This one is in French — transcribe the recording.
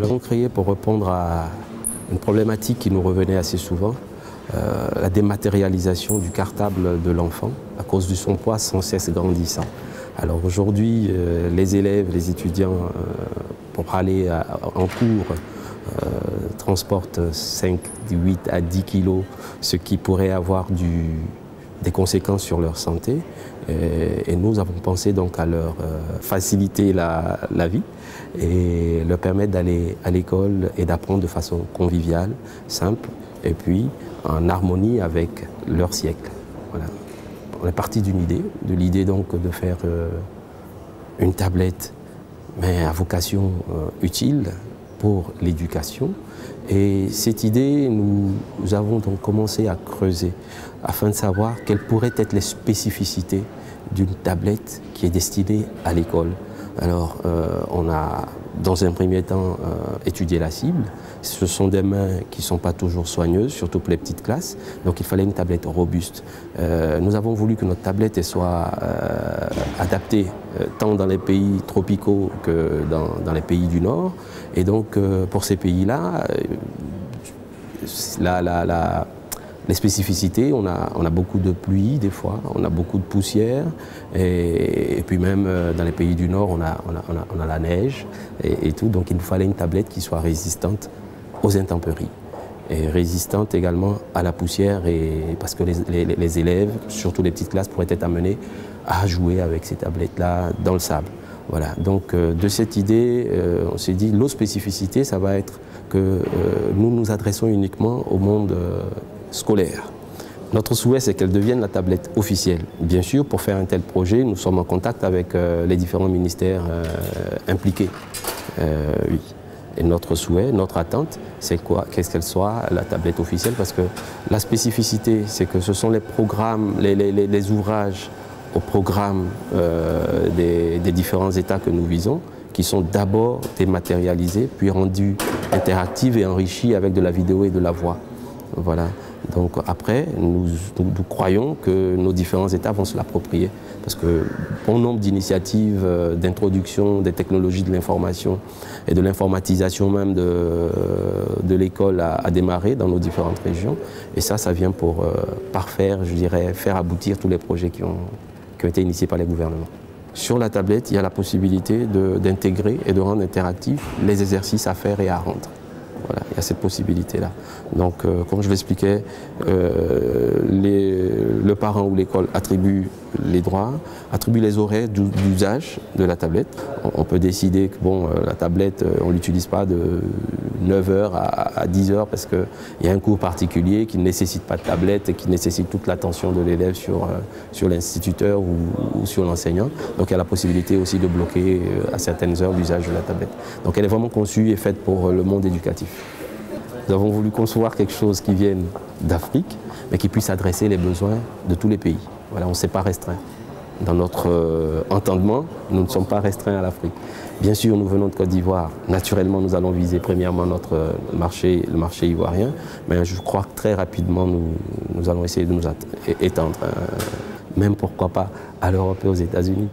l'avons créé pour répondre à une problématique qui nous revenait assez souvent, la dématérialisation du cartable de l'enfant à cause de son poids sans cesse grandissant. Alors aujourd'hui, les élèves, les étudiants, pour aller en cours, transportent 5, 8 à 10 kilos, ce qui pourrait avoir des conséquences sur leur santé. Et nous avons pensé donc à leur faciliter la vie et leur permettre d'aller à l'école et d'apprendre de façon conviviale, simple, et puis en harmonie avec leur siècle. Voilà. On est parti d'une idée, de l'idée donc de faire une tablette, mais à vocation utile pour l'éducation. Et cette idée, nous avons donc commencé à creuser afin de savoir quelles pourraient être les spécificités d'une tablette qui est destinée à l'école. Alors, on a, dans un premier temps, étudié la cible. Ce sont des mains qui ne sont pas toujours soigneuses, surtout pour les petites classes. Donc, il fallait une tablette robuste. Nous avons voulu que notre tablette soit adaptée tant dans les pays tropicaux que dans les pays du Nord. Et donc, pour ces pays-là, les spécificités, on a beaucoup de pluie des fois, on a beaucoup de poussière, et puis même dans les pays du Nord, on a la neige et tout. Donc il nous fallait une tablette qui soit résistante aux intempéries et résistante également à la poussière, parce que les élèves, surtout les petites classes, pourraient être amenés à jouer avec ces tablettes-là dans le sable. Voilà. Donc de cette idée, on s'est dit, l'autre spécificité, ça va être que nous nous adressons uniquement au monde scolaire. Notre souhait, c'est qu'elle devienne la tablette officielle. Bien sûr, pour faire un tel projet, nous sommes en contact avec les différents ministères impliqués. Oui. Et notre souhait, notre attente, c'est quoi? Qu'est-ce qu'elle soit la tablette officielle? Parce que la spécificité, c'est que ce sont les programmes, les ouvrages au programme des différents États que nous visons, qui sont d'abord dématérialisés, puis rendus interactifs et enrichis avec de la vidéo et de la voix. Voilà. Donc après, nous croyons que nos différents États vont se l'approprier, parce que bon nombre d'initiatives d'introduction des technologies de l'information et de l'informatisation même de l'école a démarré dans nos différentes régions. Et ça vient pour parfaire, je dirais, faire aboutir tous les projets qui ont été initiés par les gouvernements. Sur la tablette, il y a la possibilité d'intégrer et de rendre interactifs les exercices à faire et à rendre. Voilà, il y a cette possibilité-là. Donc, comme je l'expliquais, le parent ou l'école attribue les droits, attribue les horaires d'usage de la tablette. On peut décider que la tablette, on ne l'utilise pas de 9h à 10h parce qu'il y a un cours particulier qui ne nécessite pas de tablette et qui nécessite toute l'attention de l'élève sur l'instituteur ou sur l'enseignant. Donc il y a la possibilité aussi de bloquer à certaines heures l'usage de la tablette. Donc elle est vraiment conçue et faite pour le monde éducatif. Nous avons voulu concevoir quelque chose qui vienne d'Afrique, mais qui puisse adresser les besoins de tous les pays. Voilà, on ne s'est pas restreint. Dans notre entendement, nous ne sommes pas restreints à l'Afrique. Bien sûr, nous venons de Côte d'Ivoire. Naturellement, nous allons viser premièrement le marché ivoirien, mais je crois que très rapidement, nous allons essayer de nous étendre, même pourquoi pas à l'Europe et aux États-Unis.